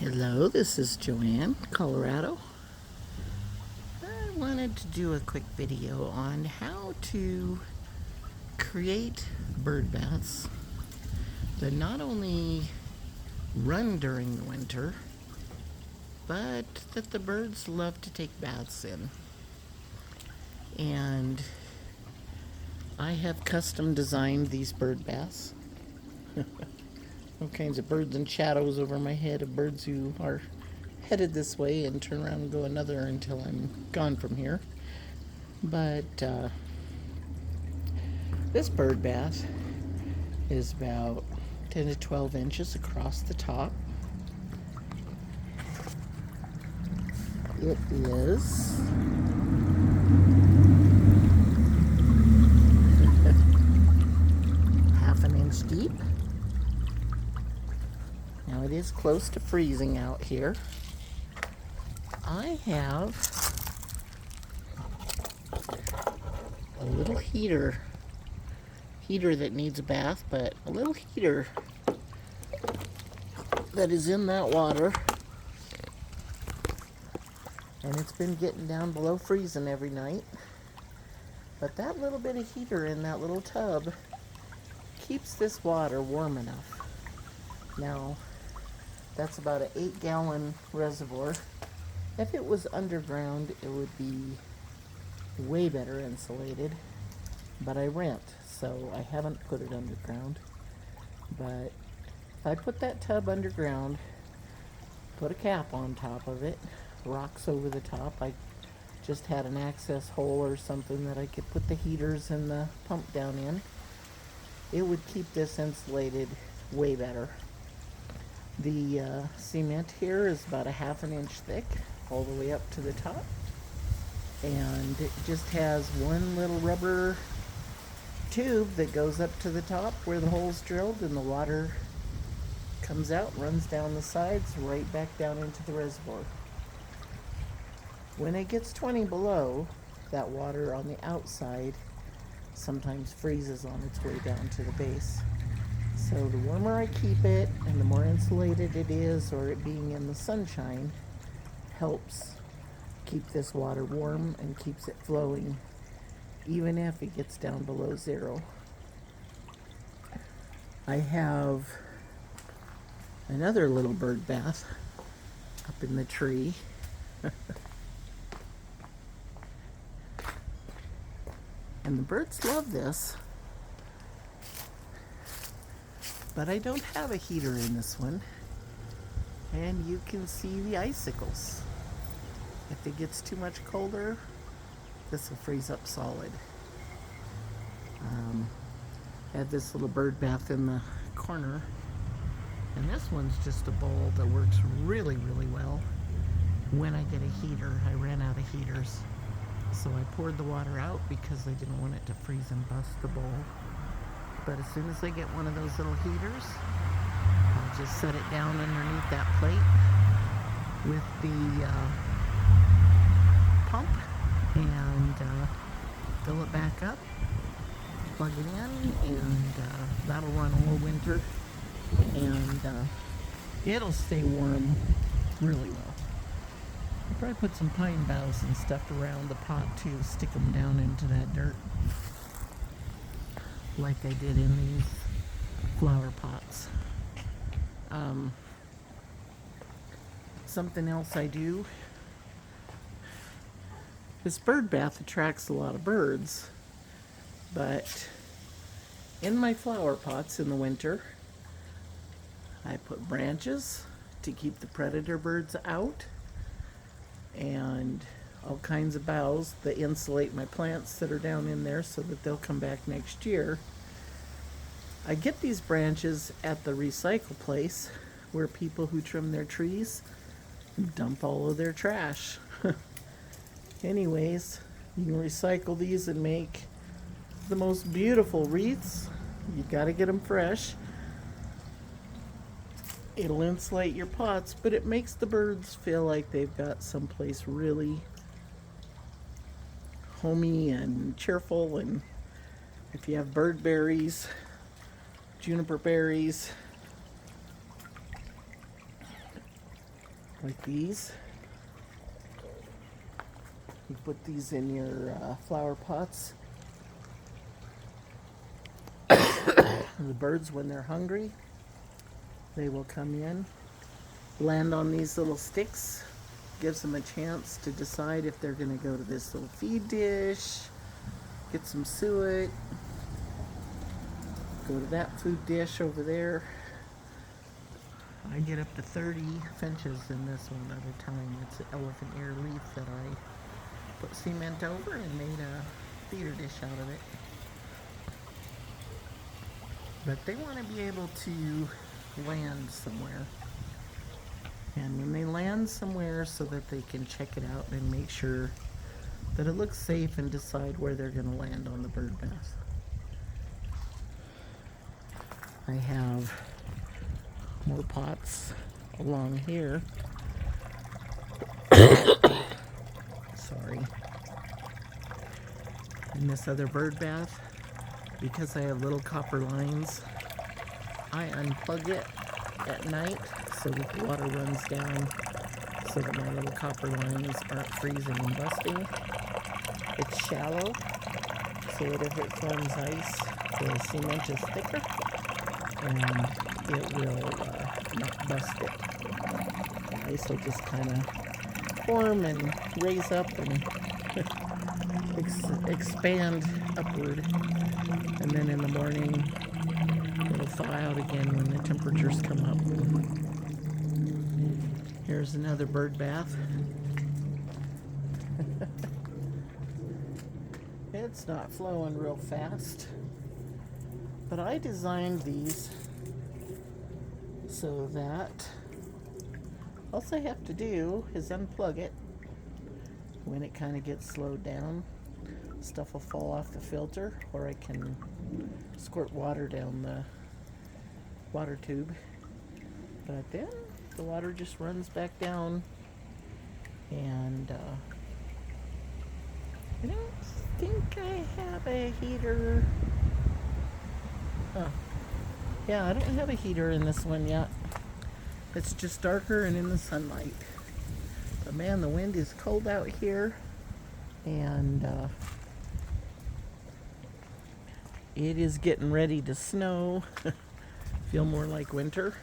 Hello, this is Joanne, Colorado. I wanted to do a quick video on how to create bird baths that not only run during the winter, but that the birds love to take baths in. And I have custom designed these bird baths. All kinds of birds and shadows over my head of birds who are headed this way and turn around and go another until I'm gone from here. But this bird bath is about 10 to 12 inches across the top. It is half an inch deep. Now it is close to freezing out here. I have a little heater that needs a bath, but a little heater that is in that water, and it's been getting down below freezing every night. But that little bit of heater in that little tub keeps this water warm enough. Now, that's about an 8-gallon reservoir. If it was underground, it would be way better insulated, but I rent, so I haven't put it underground. But if I put that tub underground, put a cap on top of it, rocks over the top, I just had an access hole or something that I could put the heaters and the pump down in, it would keep this insulated way better. The cement here is about a half an inch thick all the way up to the top, and it just has one little rubber tube that goes up to the top where the hole's drilled, and the water comes out, runs down the sides, right back down into the reservoir. When it gets 20 below, that water on the outside sometimes freezes on its way down to the base. So the warmer I keep it and the more insulated it is, or it being in the sunshine, helps keep this water warm and keeps it flowing even if it gets down below zero. I have another little bird bath up in the tree. And the birds love this. But I don't have a heater in this one. And you can see the icicles. If it gets too much colder, this will freeze up solid. I have this little bird bath in the corner. And this one's just a bowl that works really, really well when I get a heater. I ran out of heaters. So I poured the water out because I didn't want it to freeze and bust the bowl. But as soon as I get one of those little heaters, I'll just set it down underneath that plate with the pump and fill it back up, plug it in, and that'll run all winter, and it'll stay warm really well. I'll probably put some pine boughs and stuff around the pot too, stick them down into that dirt like I did in these flower pots. Something else I do, this bird bath attracts a lot of birds, but in my flower pots in the winter, I put branches to keep the predator birds out, and all kinds of boughs that insulate my plants that are down in there so that they'll come back next year. I get these branches at the recycle place where people who trim their trees dump all of their trash. Anyways, you can recycle these and make the most beautiful wreaths. You gotta get them fresh. It'll insulate your pots, but it makes the birds feel like they've got someplace really homey and cheerful. And if you have bird berries, juniper berries, like these. You put these in your flower pots. The birds, when they're hungry, they will come in, land on these little sticks, gives them a chance to decide if they're going to go to this little feed dish, get some suet, go to that food dish over there. I get up to 30 finches in this one at a time. It's an elephant ear leaf that I put cement over and made a feeder dish out of it. But they want to be able to land somewhere. And when they land somewhere, so that they can check it out and make sure that it looks safe and decide where they're going to land on the bird bath. I have more pots along here. Sorry. In this other bird bath, because I have little copper lines, I unplug it at night so that the water runs down so that my little copper lines aren't freezing and busting. It's shallow, so that if it forms ice, the cement is thicker and it will not bust it. The ice will just kind of form and raise up and expand upward, and then in the morning it'll thaw out again when the temperatures come up. Here's another bird bath. It's not flowing real fast, but I designed these so that all I have to do is unplug it. When it kind of gets slowed down, stuff will fall off the filter, or I can squirt water down the water tube. But then the water just runs back down, and I don't think I have a heater. Oh, yeah, I don't have a heater in this one yet. It's just darker and in the sunlight. But man, the wind is cold out here, and it is getting ready to snow. Feel more like winter.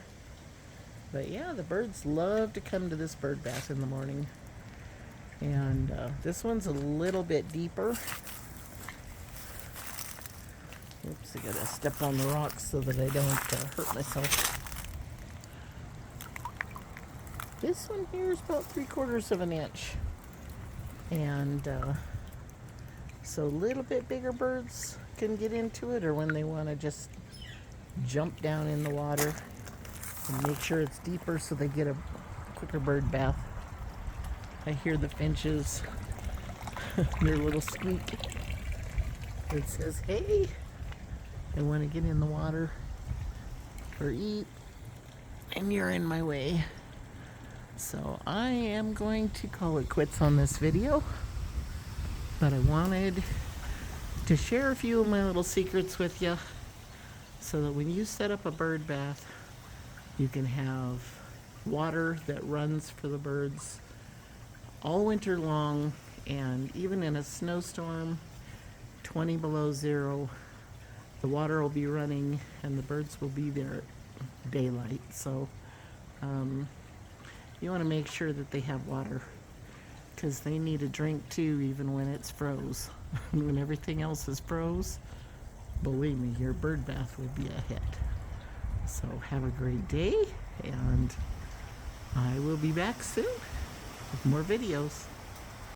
But yeah, the birds love to come to this bird bath in the morning. And this one's a little bit deeper. Oops, I gotta step on the rocks so that I don't hurt myself. This one here is about 3/4 of an inch. And so a little bit bigger birds can get into it, or when they want to just jump down in the water and make sure it's deeper so they get a quicker bird bath. I hear the finches, their little squeak. It says, hey, I want to get in the water or eat, and you're in my way. So I am going to call it quits on this video, but I wanted to share a few of my little secrets with you so that when you set up a bird bath, you can have water that runs for the birds all winter long, and even in a snowstorm, 20 below zero, the water will be running and the birds will be there at daylight. So you want to make sure that they have water, because they need a drink too, even when it's froze. When everything else is froze, believe me, your bird bath will be a hit. So have a great day, and I will be back soon with more videos.